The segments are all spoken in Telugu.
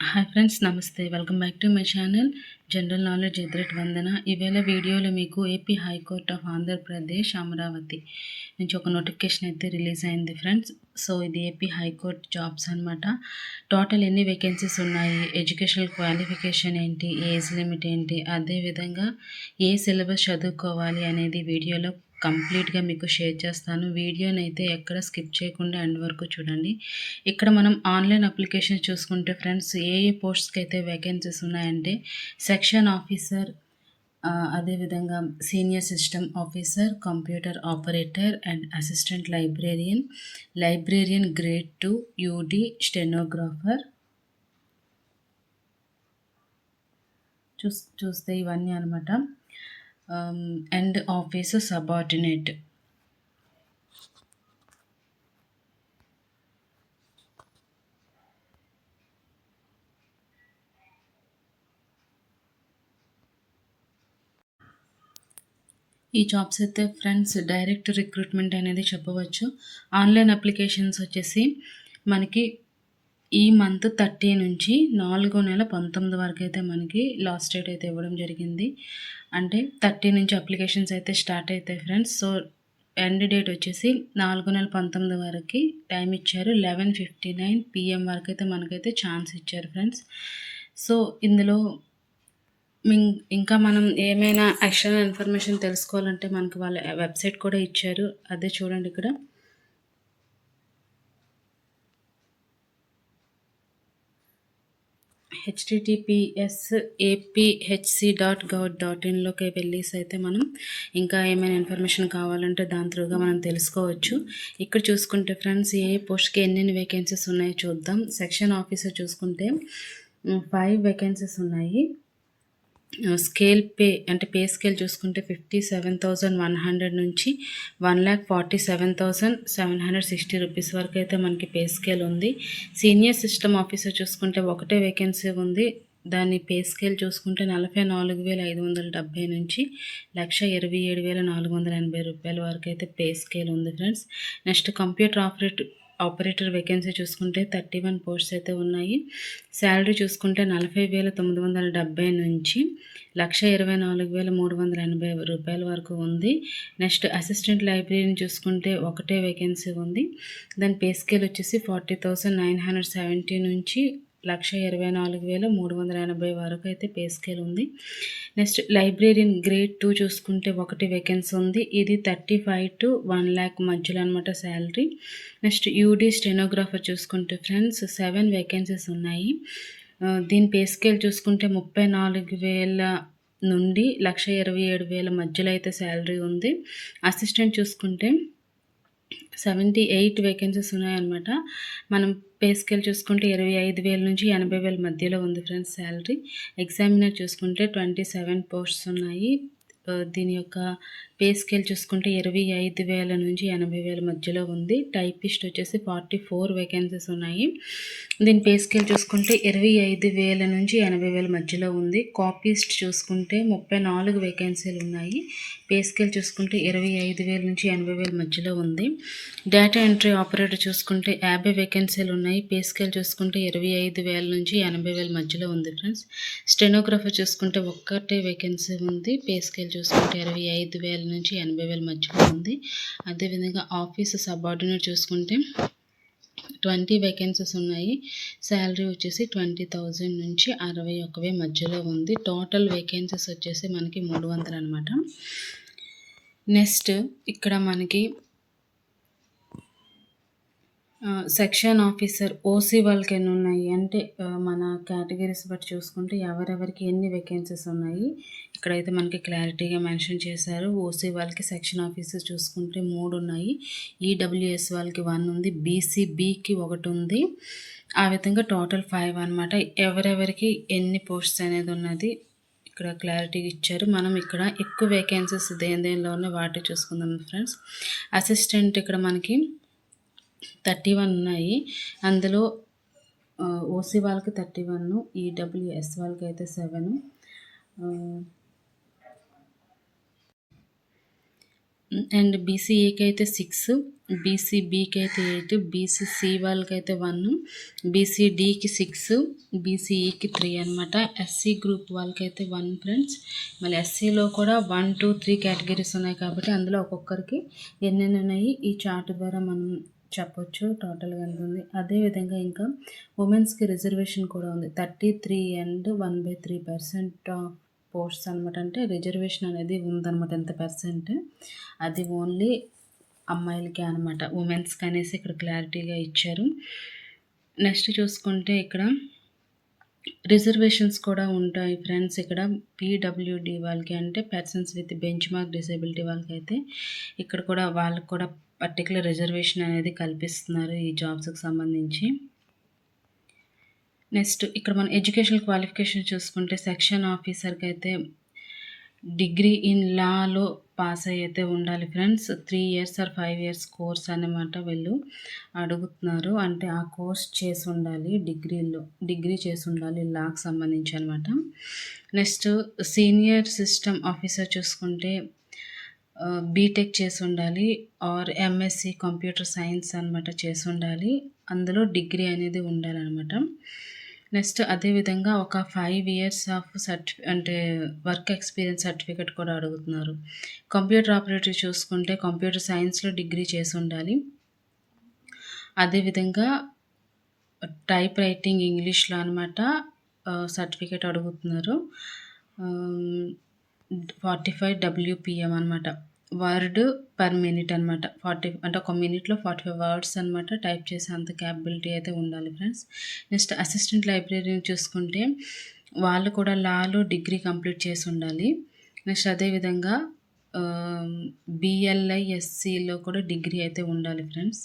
హాయ్ ఫ్రెండ్స్, నమస్తే. Welcome back to my channel general knowledge ఎదురెట్ వందన. ఈవేళ వీడియోలో మీకు AP high court of Andhra Pradesh Amaravati నుంచి ఒక నోటిఫికేషన్ అయితే రిలీజ్ అయింది ఫ్రెండ్స్. సో ఇది ఏపీ హైకోర్ట్ జాబ్స్ అనమాట. టోటల్ ఎన్ని వేకెన్సీస్ ఉన్నాయి, ఎడ్యుకేషనల్ క్వాలిఫికేషన్ ఏంటి, ఏజ్ లిమిట్ ఏంటి, అదేవిధంగా ఏ సిలబస్ చదువుకోవాలి అనేది వీడియోలో కంప్లీట్గా మీకు షేర్ చేస్తాను. వీడియోని అయితే ఎక్కడ స్కిప్ చేయకుండా ఎండ్ వరకు చూడండి. ఇక్కడ మనం ఆన్లైన్ అప్లికేషన్ చూసుకుంటే ఫ్రెండ్స్, ఏ పోస్ట్స్కి అయితే వేకెన్సీస్ ఉన్నాయంటే సెక్షన్ ఆఫీసర్, అదేవిధంగా senior system officer, computer operator and assistant librarian grade 2 UD, stenographer చూస్తే ఇవన్నీ అనమాట. And officer subordinate. ఈ జాబ్స్ అయితే ఫ్రెండ్స్ డైరెక్ట్ రిక్రూట్మెంట్ అనేది చెప్పవచ్చు. ఆన్లైన్ అప్లికేషన్స్ వచ్చేసి మనకి ఈ మంత్ 30 నుంచి 4వ నెల 19 వరకు అయితే మనకి లాస్ట్ డేట్ అయితే ఇవ్వడం జరిగింది. అంటే 30 నుంచి అప్లికేషన్స్ అయితే స్టార్ట్ అవుతాయి ఫ్రెండ్స్. సో ఎండ్ డేట్ వచ్చేసి 4వ నెల 19 వరకు టైం ఇచ్చారు. 11:59 PM వరకు అయితే మనకైతే ఛాన్స్ ఇచ్చారు ఫ్రెండ్స్. సో ఇందులో ఇంకా మనం ఏమైనా ఎక్స్టర్నల్ ఇన్ఫర్మేషన్ తెలుసుకోవాలంటే మనకి వాళ్ళ వెబ్సైట్ కూడా ఇచ్చారు. అదే చూడండి ఇక్కడ. https://apHC.gov.in వెళ్ళేసి అయితే మనం ఇంకా ఏమైనా ఇన్ఫర్మేషన్ కావాలంటే దాని త్రూగా మనం తెలుసుకోవచ్చు. ఇక్కడ చూసుకుంటే ఫ్రెండ్స్, ఏ పోస్ట్కి ఎన్ని వేకెన్సీస్ ఉన్నాయో చూద్దాం. సెక్షన్ ఆఫీసర్ చూసుకుంటే 5 వేకెన్సీస్ ఉన్నాయి. స్కేల్ పే అంటే పే స్కేల్ చూసుకుంటే 57,100 నుంచి 1,47,760 రూపీస్ వరకు అయితే మనకి పే స్కేల్ ఉంది. సీనియర్ సిస్టమ్ ఆఫీసర్ చూసుకుంటే ఒకటే వేకెన్సీ ఉంది. దాని పే స్కేల్ చూసుకుంటే 44,570 నుంచి 1,27,480 రూపాయల వరకు అయితే పే స్కేల్ ఉంది friends. Next computer operator vacancy చూసుకుంటే 31 పోస్ట్స్ అయితే ఉన్నాయి. శాలరీ చూసుకుంటే 40,970 నుంచి 1,24,380 రూపాయల వరకు ఉంది. నెక్స్ట్ అసిస్టెంట్ లైబ్రరీని చూసుకుంటే ఒకటే వేకెన్సీ ఉంది. దాని పే స్కేల్ వచ్చేసి 40,970 నుంచి 1,24,380 వరకు అయితే పే స్కేల్ ఉంది. నెక్స్ట్ లైబ్రేరియన్ గ్రేడ్ 2 చూసుకుంటే ఒకటి వేకెన్సీ ఉంది. ఇది 35 to 1 lakh మధ్యలో అనమాట శాలరీ. నెక్స్ట్ యూడీ స్టెనోగ్రాఫర్ చూసుకుంటే ఫ్రెండ్స్ 7 వేకెన్సీస్ ఉన్నాయి. దీని పే స్కేల్ చూసుకుంటే 34,000 నుండి 1,27,000 మధ్యలో అయితే శాలరీ ఉంది. అసిస్టెంట్ చూసుకుంటే 78 వేకెన్సీస్ ఉన్నాయన్నమాట. మనం పే స్కేల్ చూసుకుంటే 25,000 నుంచి 80,000 మధ్యలో ఉంది ఫ్రెండ్స్ శాలరీ. ఎగ్జామినర్ చూసుకుంటే 27 పోస్ట్స్ ఉన్నాయి. దీని యొక్క పే స్కేల్ చూసుకుంటే 25,000 నుంచి 80,000 మధ్యలో ఉంది. టైపిస్ట్ వచ్చేసి 44 వేకెన్సీస్ ఉన్నాయి. దీని పే స్కేల్ చూసుకుంటే 25,000 నుంచి 80,000 మధ్యలో ఉంది. కాపీస్ట్ చూసుకుంటే 34 వేకెన్సీలు ఉన్నాయి. పే స్కేల్ చూసుకుంటే 25,000 నుంచి 80,000 మధ్యలో ఉంది. డేటా ఎంట్రీ ఆపరేటర్ చూసుకుంటే 50 వేకెన్సీలు ఉన్నాయి. పే స్కేల్ చూసుకుంటే 25,000 నుంచి 80,000 మధ్యలో ఉంది ఫ్రెండ్స్. స్టెనోగ్రాఫర్ చూసుకుంటే ఒక్కటే వేకెన్సీ ఉంది. పే స్కేల్ చూసుకుంటే 25,000 నుంచి 80,000 మధ్యలో ఉంది. అదేవిధంగా ఆఫీస్ సబార్డినేట్ చూసుకుంటే 20 వేకెన్సీస్ ఉన్నాయి. శాలరీ వచ్చేసి 20,000 నుంచి 61,000 మధ్యలో ఉంది. టోటల్ వేకెన్సీస్ వచ్చేసి మనకి 300 అనమాట. నెక్స్ట్ ఇక్కడ మనకి సెక్షన్ ఆఫీసర్ ఓసీ వాళ్ళకి ఎన్ని ఉన్నాయి అంటే మన కేటగిరీస్ బట్టి చూసుకుంటే ఎవరెవరికి ఎన్ని వేకెన్సీస్ ఉన్నాయి ఇక్కడైతే మనకి క్లారిటీగా మెన్షన్ చేశారు. ఓసీ వాళ్ళకి సెక్షన్ ఆఫీసర్ చూసుకుంటే 3 ఉన్నాయి. ఈడబ్ల్యూఎస్ వాళ్ళకి 1 ఉంది. బీసీబీకి 1 ఉంది. ఆ విధంగా టోటల్ 5 అనమాట. ఎవరెవరికి ఎన్ని పోస్ట్స్ అనేది ఉన్నది ఇక్కడ క్లారిటీగా ఇచ్చారు. మనం ఇక్కడ ఎక్కువ వేకెన్సీస్ దేనిలో ఉన్న వాటి చూసుకుందాం ఫ్రెండ్స్. అసిస్టెంట్ ఇక్కడ మనకి 31 ఉన్నాయి. అందులో ఓసీ వాళ్ళకి 31, ఈడబ్ల్యూఎస్ వాళ్ళకి అయితే 7, అండ్ బీసీఏకి అయితే 6, బీసీబీకి అయితే 8, బీసీసీ వాళ్ళకైతే 1, బీసీడీకి 6, బీసీఈకి 3 అనమాట. ఎస్సీ గ్రూప్ వాళ్ళకైతే 1 ఫ్రెండ్స్. మళ్ళీ ఎస్సీలో కూడా 1, 2, 3 కేటగిరీస్ ఉన్నాయి కాబట్టి అందులో ఒక్కొక్కరికి ఎన్నెన్ని ఉన్నాయి ఈ చార్ట్ ద్వారా మనం చెప్పొచ్చు టోటల్గా ఎంత ఉంది. అదేవిధంగా ఇంకా ఉమెన్స్కి రిజర్వేషన్ కూడా ఉంది. 33 అండ్ 1/3% పోస్ట్స్ అనమాట. అంటే రిజర్వేషన్ అనేది ఉందన్నమాట. ఎంత పర్సెంట్ అది ఓన్లీ అమ్మాయిలకే అనమాట, ఉమెన్స్కి అనేసి ఇక్కడ క్లారిటీగా ఇచ్చారు. నెక్స్ట్ చూసుకుంటే ఇక్కడ రిజర్వేషన్స్ కూడా ఉంటాయి ఫ్రెండ్స్. ఇక్కడ పీడబ్ల్యూడి వాళ్ళకి అంటే persons with bench mark disability వాళ్ళకైతే ఇక్కడ కూడా వాళ్ళకి కూడా పర్టికులర్ రిజర్వేషన్ అనేది కల్పిస్తున్నారు ఈ జాబ్స్కి సంబంధించి. నెక్స్ట్ ఇక్కడ మనం ఎడ్యుకేషనల్ క్వాలిఫికేషన్ చూసుకుంటే సెక్షన్ ఆఫీసర్కి అయితే డిగ్రీ ఇన్ లాలో పాస్ అయితే ఉండాలి friends. 3 years or 5 years course అనమాట వీళ్ళు అడుగుతున్నారు. అంటే ఆ కోర్స్ చేసి ఉండాలి, డిగ్రీ చేసి ఉండాలి లాకి సంబంధించి అనమాట. నెక్స్ట్ సీనియర్ సిస్టమ్ ఆఫీసర్ చూసుకుంటే బీటెక్ చేసి ఉండాలి ఆర్ ఎంఎస్సి కంప్యూటర్ సైన్స్ అనమాట చేసి ఉండాలి. అందులో డిగ్రీ అనేది ఉండాలన్నమాట. నెక్స్ట్ అదేవిధంగా ఒక 5 ఇయర్స్ ఆఫ్ అంటే వర్క్ ఎక్స్పీరియన్స్ సర్టిఫికేట్ కూడా అడుగుతున్నారు. కంప్యూటర్ ఆపరేటర్ చూసుకుంటే కంప్యూటర్ సైన్స్లో డిగ్రీ చేసి ఉండాలి. అదేవిధంగా టైప్ రైటింగ్ ఇంగ్లీష్లో అనమాట సర్టిఫికేట్ అడుగుతున్నారు. 45 WPM అనమాట. వర్డ్ పర్ మినిట్ అనమాట. 40 అంటే ఒక మినిట్లో 45 వర్డ్స్ అనమాట టైప్ చేసే అంత క్యాపబిలిటీ అయితే ఉండాలి ఫ్రెండ్స్. నెక్స్ట్ అసిస్టెంట్ లైబ్రరీని చూసుకుంటే వాళ్ళు కూడా లాలో డిగ్రీ కంప్లీట్ చేసి ఉండాలి. నెక్స్ట్ అదేవిధంగా BLISCలో కూడా డిగ్రీ అయితే ఉండాలి ఫ్రెండ్స్.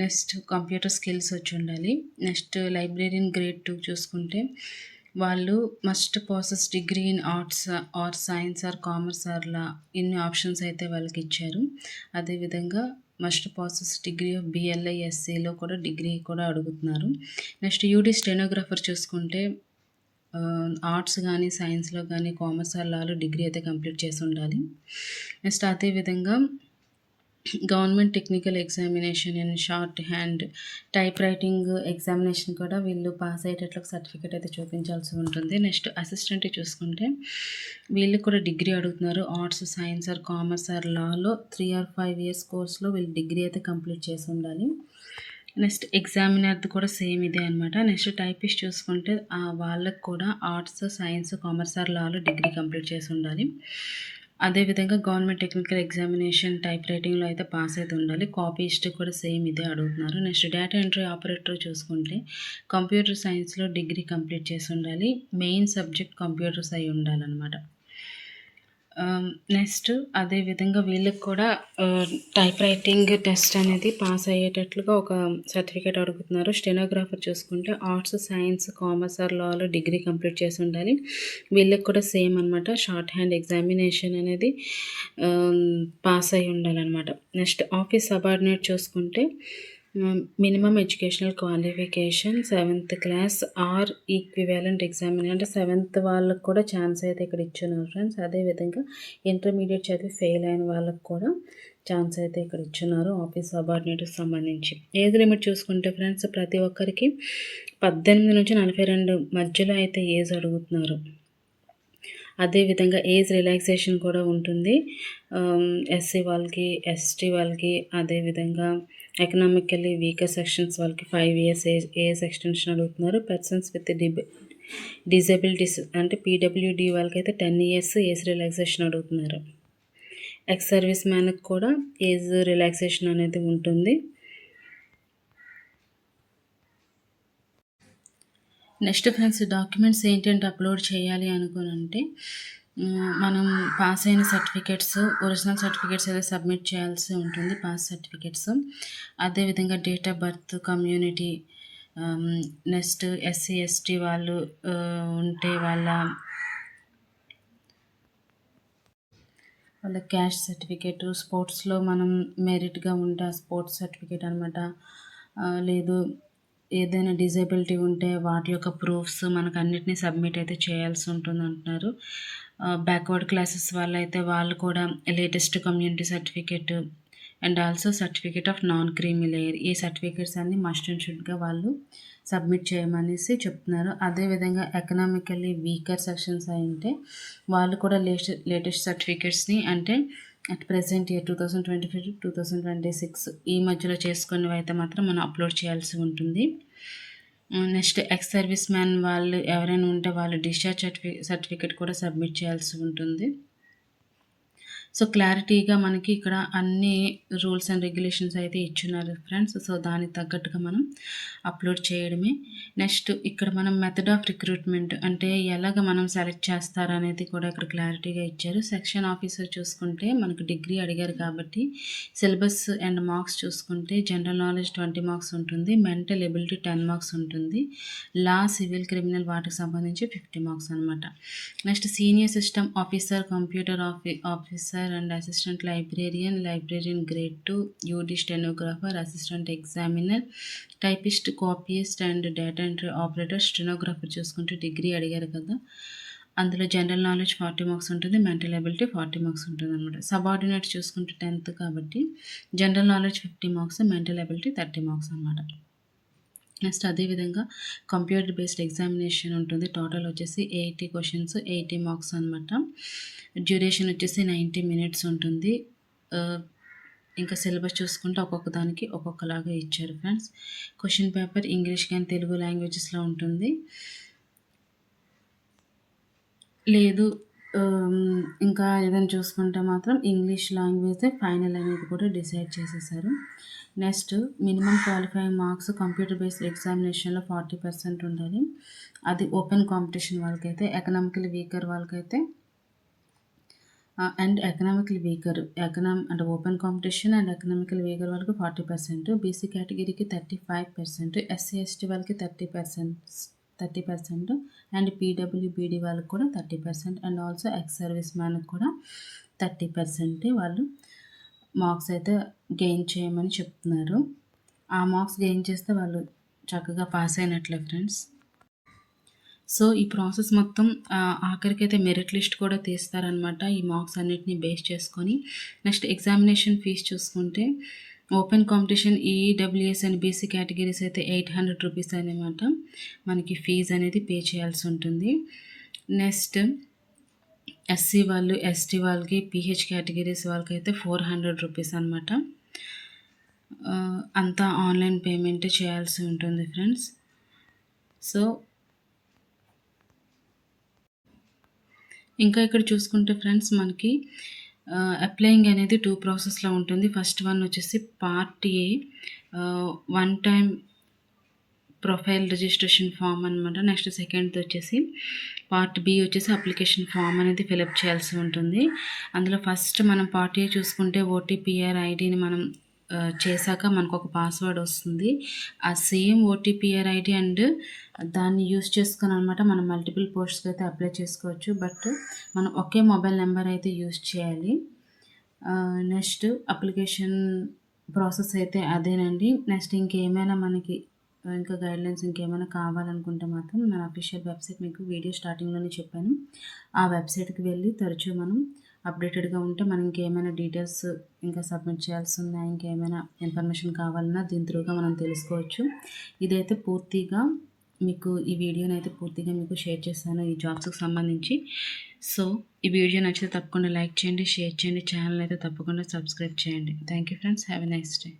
నెక్స్ట్ కంప్యూటర్ స్కిల్స్ వచ్చి ఉండాలి. నెక్స్ట్ లైబ్రరీన్ గ్రేడ్ 2 చూసుకుంటే వాళ్ళు must possess degree in arts or science or commerce or law ఇన్ని ఆప్షన్స్ అయితే వాళ్ళకి ఇచ్చారు. అదేవిధంగా మస్ట్ ప్రాసెస్ డిగ్రీ ఆఫ్ BLISCలో కూడా డిగ్రీ కూడా అడుగుతున్నారు. నెక్స్ట్ యూడీ స్టెనోగ్రాఫర్ చూసుకుంటే ఆర్ట్స్ కానీ సైన్స్లో కానీ కామర్స్ ఆర్ లాలో డిగ్రీ అయితే కంప్లీట్ చేసి ఉండాలి. నెక్స్ట్ అదేవిధంగా government technical examination in shorthand typewriting examination కూడా వీళ్ళు పాస్ అయ్యేటట్లు సర్టిఫికేట్ అయితే చూపించాల్సి ఉంటుంది. నెక్స్ట్ అసిస్టెంట్ చూసుకుంటే వీళ్ళు కూడా డిగ్రీ అడుగుతున్నారు. Arts science or commerce or లాలో 3 or 5 ఇయర్స్ కోర్స్లో వీళ్ళు డిగ్రీ అయితే కంప్లీట్ చేసి ఉండాలి. నెక్స్ట్ ఎగ్జామినర్ది కూడా సేమ్ ఇదే అనమాట. నెక్స్ట్ టైపిస్ట్ చూసుకుంటే వాళ్ళకు కూడా ఆర్ట్స్ సైన్స్ కామర్స్ ఆర్ లాలో డిగ్రీ కంప్లీట్ చేసి ఉండాలి. అదేవిధంగా గవర్నమెంట్ టెక్నికల్ ఎగ్జామినేషన్ టైప్ రైటింగ్లో అయితే పాస్ అయితే ఉండాలి. కాపీస్ట్ కూడా సేమ్ ఇదే అడుగుతున్నారు. నెక్స్ట్ డేటా ఎంట్రీ ఆపరేటర్ చూసుకుంటే కంప్యూటర్ సైన్స్లో డిగ్రీ కంప్లీట్ చేసి ఉండాలి. మెయిన్ సబ్జెక్ట్ కంప్యూటర్స్ అయి ఉండాలన్నమాట. నెక్స్ట్ అదేవిధంగా వీళ్ళకి కూడా టైప్ రైటింగ్ టెస్ట్ అనేది పాస్ అయ్యేటట్లుగా ఒక సర్టిఫికేట్ అడుగుతున్నారు. స్టెనోగ్రాఫర్ చూసుకుంటే ఆర్ట్స్ సైన్స్ కామర్స్ ఆర్ లాలో డిగ్రీ కంప్లీట్ చేసి ఉండాలి. వీళ్ళకి కూడా సేమ్ అనమాట. షార్ట్ హ్యాండ్ ఎగ్జామినేషన్ అనేది పాస్ అయి ఉండాలన్నమాట. నెక్స్ట్ ఆఫీస్ సబార్డినేట్ చూసుకుంటే minimum educational qualification 7th class are equivalent examine అంటే 7th వాళ్ళకు కూడా ఛాన్స్ అయితే ఇక్కడ ఇచ్చున్నారు ఫ్రెండ్స్. అదేవిధంగా ఇంటర్మీడియట్ చదివి ఫెయిల్ అయిన వాళ్ళకు కూడా ఛాన్స్ అయితే ఇక్కడ ఇచ్చున్నారు ఆఫీస్ సబార్డినేట్కి సంబంధించి. ఏజ్ లిమిట్ చూసుకుంటే ఫ్రెండ్స్ ప్రతి ఒక్కరికి 18 నుంచి 42 మధ్యలో అయితే ఏజ్ అడుగుతున్నారు. అదేవిధంగా ఏజ్ రిలాక్సేషన్ కూడా ఉంటుంది ఎస్సీ వాళ్ళకి, ఎస్టీ వాళ్ళకి, అదేవిధంగా ఎకనామికల్లీ వీకర్ సెక్షన్స్ వాళ్ళకి 5 ఇయర్స్ ఏజ్ ఎక్స్టెన్షన్ అడుగుతున్నారు. పర్సన్స్ విత్ డిజబిలిటీస్ అంటే పీడబ్ల్యూడి వాళ్ళకైతే 10 ఇయర్స్ ఏజ్ రిలాక్సేషన్ అడుగుతున్నారు. ఎక్స్ సర్వీస్ మ్యాన్కి కూడా ఏజ్ రిలాక్సేషన్ అనేది ఉంటుంది. నెక్స్ట్ ఫ్రెండ్స్ డాక్యుమెంట్స్ ఏంటంటే అప్లోడ్ చేయాలి అనుకోనంటే మనం పాస్ అయిన సర్టిఫికేట్స్ ఒరిజినల్ సర్టిఫికేట్స్ అయితే సబ్మిట్ చేయాల్సి ఉంటుంది. పాస్ సర్టిఫికేట్స్ అదేవిధంగా date of birth, community, next SC ST వాళ్ళు ఉంటే వాళ్ళ క్యాస్ట్ సర్టిఫికేటు, స్పోర్ట్స్లో మనం మెరిట్గా ఉంటే ఆ స్పోర్ట్స్ సర్టిఫికేట్ అనమాట. లేదు ఏదైనా డిజేబిలిటీ ఉంటే వాటి యొక్క ప్రూఫ్స్ మనకు అన్నిటినీ సబ్మిట్ అయితే చేయాల్సి ఉంటుంది అంటున్నారు. బ్యాక్వర్డ్ క్లాసెస్ వాళ్ళైతే వాళ్ళు కూడా latest community certificate and also certificate of non creamy layer, ఈ సర్టిఫికేట్స్ అన్నీ మస్ట్ అండ్ షుడ్గా వాళ్ళు సబ్మిట్ చేయమనేసి చెప్తున్నారు. అదేవిధంగా ఎకనామికల్లీ వీకర్ సెక్షన్స్ అయింటే వాళ్ళు కూడా లేటెస్ట్ సర్టిఫికేట్స్ని అంటే అట్ ప్రెసెంట్ ఇయర్ 2025-2026 ఈ మధ్యలో చేసుకున్నవి అయితే మాత్రం మనం అప్లోడ్ చేయాల్సి ఉంటుంది. నెక్స్ట్ ఎక్స్ సర్వీస్ మ్యాన్ వాళ్ళు ఎవరైనా ఉంటే వాళ్ళు డిశ్చార్జ్ సర్టిఫికేట్ కూడా సబ్మిట్ చేయాల్సి ఉంటుంది. సో క్లారిటీగా మనకి ఇక్కడ అన్ని రూల్స్ అండ్ రెగ్యులేషన్స్ అయితే ఇచ్చున్నారు ఫ్రెండ్స్. సో దానికి తగ్గట్టుగా మనం అప్లోడ్ చేయడమే. నెక్స్ట్ ఇక్కడ మనం మెథడ్ ఆఫ్ రిక్రూట్మెంట్ అంటే ఎలాగ మనం సెలెక్ట్ చేస్తారు అనేది కూడా ఇక్కడ క్లారిటీగా ఇచ్చారు. సెక్షన్ ఆఫీసర్ చూసుకుంటే మనకు డిగ్రీ అడిగారు కాబట్టి సిలబస్ అండ్ మార్క్స్ చూసుకుంటే జనరల్ నాలెడ్జ్ 20 మార్క్స్ ఉంటుంది, మెంటల్ ఎబిలిటీ 10 మార్క్స్ ఉంటుంది, లా, సివిల్, క్రిమినల్ వాటికి సంబంధించి 50 మార్క్స్ అనమాట. Next senior system officer, computer officer and assistant librarian grade 2, UD stenographer, assistant examiner, typist, copyist and data entry operator. Stenographer చూసుకుంటే డిగ్రీ అడిగారు కదా, అందులో జనరల్ నాలెడ్జ్ 40 మార్క్స్ ఉంటుంది, మెంటల్ ఎబిలిటీ 40 మార్క్స్ ఉంటుంది అనమాట. సబార్డినేట్ చూసుకుంటే 10th కాబట్టి general knowledge 50 marks, mental ability 30 marks అనమాట. నెక్స్ట్ అదేవిధంగా కంప్యూటర్ బేస్డ్ ఎగ్జామినేషన్ ఉంటుంది. టోటల్ వచ్చేసి 80 క్వశ్చన్స్, 80 మార్క్స్ అనమాట. డ్యూరేషన్ వచ్చేసి 90 మినిట్స్ ఉంటుంది. ఇంకా సిలబస్ చూసుకుంటే ఒక్కొక్క దానికి ఒక్కొక్కలాగా ఇచ్చారు ఫ్రెండ్స్. క్వశ్చన్ పేపర్ ఇంగ్లీష్ కానీ తెలుగు లాంగ్వేజెస్లో ఉంటుంది. లేదు ఇంకా ఏదైనా చూసుకుంటే మాత్రం ఇంగ్లీష్ లాంగ్వేజ్ ఫైనల్ అనేది కూడా డిసైడ్ చేసేసారు. Next minimum qualifying marks computer based ఎగ్జామినేషన్లో 40% ఉండాలి. అది ఓపెన్ కాంపిటీషన్ వాళ్ళకైతే. ఎకనామికల్ వీకర్ వాళ్ళకైతే అండ్ ఎకనామికల్ వీకర్ అంటే open competition and economical weaker వాళ్ళకి 40%, బీసీ కేటగిరీకి 35%, ఎస్సీ ఎస్టీ వాళ్ళకి 30% అండ్ పీడబ్ల్యూబీడీ వాళ్ళకి కూడా 30% అండ్ ఆల్సో ఎక్స్ సర్వీస్ మ్యాన్కి కూడా 30% వాళ్ళు మార్క్స్ అయితే గెయిన్ చేయమని చెప్తున్నారు. ఆ మార్క్స్ గెయిన్ చేస్తే వాళ్ళు చక్కగా పాస్ అయినట్లే ఫ్రెండ్స్. సో ఈ ప్రాసెస్ మొత్తం ఆఖరికైతే మెరిట్ లిస్ట్ కూడా తీస్తారనమాట ఈ మార్క్స్ అన్నిటిని బేస్ చేసుకొని. నెక్స్ట్ ఎగ్జామినేషన్ ఫీజు చూసుకుంటే open competition EWS and BC categories అయితే 800 రూపీస్ అనమాట మనకి ఫీజు అనేది పే చేయాల్సి ఉంటుంది. నెక్స్ట్ ఎస్సీ వాళ్ళు, ఎస్టీ వాళ్ళకి, పీహెచ్ కేటగిరీస్ వాళ్ళకి అయితే 400 రూపీస్ అనమాట. అంతా ఆన్లైన్ పేమెంట్ చేయాల్సి ఉంటుంది ఫ్రెండ్స్. సో ఇంకా ఇక్కడ చూసుకుంటే ఫ్రెండ్స్ మనకి అప్లయింగ్ అనేది 2 ప్రాసెస్లో ఉంటుంది. ఫస్ట్ వన్ వచ్చేసి part A 1 time profile registration form అనమాట. నెక్స్ట్ సెకండ్ వచ్చేసి పార్ట్ బి వచ్చేసి అప్లికేషన్ ఫామ్ అనేది ఫిలప్ చేయాల్సి ఉంటుంది. అందులో ఫస్ట్ మనం పార్ట్ ఏ చూసుకుంటే ఓటీపీఆర్ ఐడిని మనం చేశాక మనకు ఒక పాస్వర్డ్ వస్తుంది. ఆ సేమ్ ఓటీపీఆర్ ఐడి అండ్ దాన్ని యూస్ చేసుకొని అనమాట మనం మల్టిపుల్ పోస్ట్స్కి అయితే అప్లై చేసుకోవచ్చు. బట్ మనం ఒకే మొబైల్ నెంబర్ అయితే యూస్ చేయాలి. నెక్స్ట్ అప్లికేషన్ ప్రాసెస్ అయితే అదేనండి. నెక్స్ట్ ఇంకేమైనా మనకి ఇంకా గైడ్లైన్స్ ఇంకేమైనా కావాలనుకుంటే మాత్రం మన అఫీషియల్ వెబ్సైట్ మీకు వీడియో స్టార్టింగ్లోనే చెప్పాను. ఆ వెబ్సైట్కి వెళ్ళి తరచూ మనం అప్డేటెడ్గా ఉంటే మనం ఇంకేమైనా డీటెయిల్స్ ఇంకా సబ్మిట్ చేయాల్సి ఉన్నాయి, ఇంకేమైనా ఇన్ఫర్మేషన్ కావాలన్నా దీని త్రూగా మనం తెలుసుకోవచ్చు. ఇదైతే పూర్తిగా మీకు ఈ వీడియోని అయితే పూర్తిగా మీకు షేర్ చేశాను ఈ జాబ్స్కి సంబంధించి. సో ఈ వీడియో నచ్చితే తప్పకుండా లైక్ చేయండి, షేర్ చేయండి, ఛానల్ అయితే తప్పకుండా సబ్స్క్రైబ్ చేయండి. Thank you friends, have a nice day.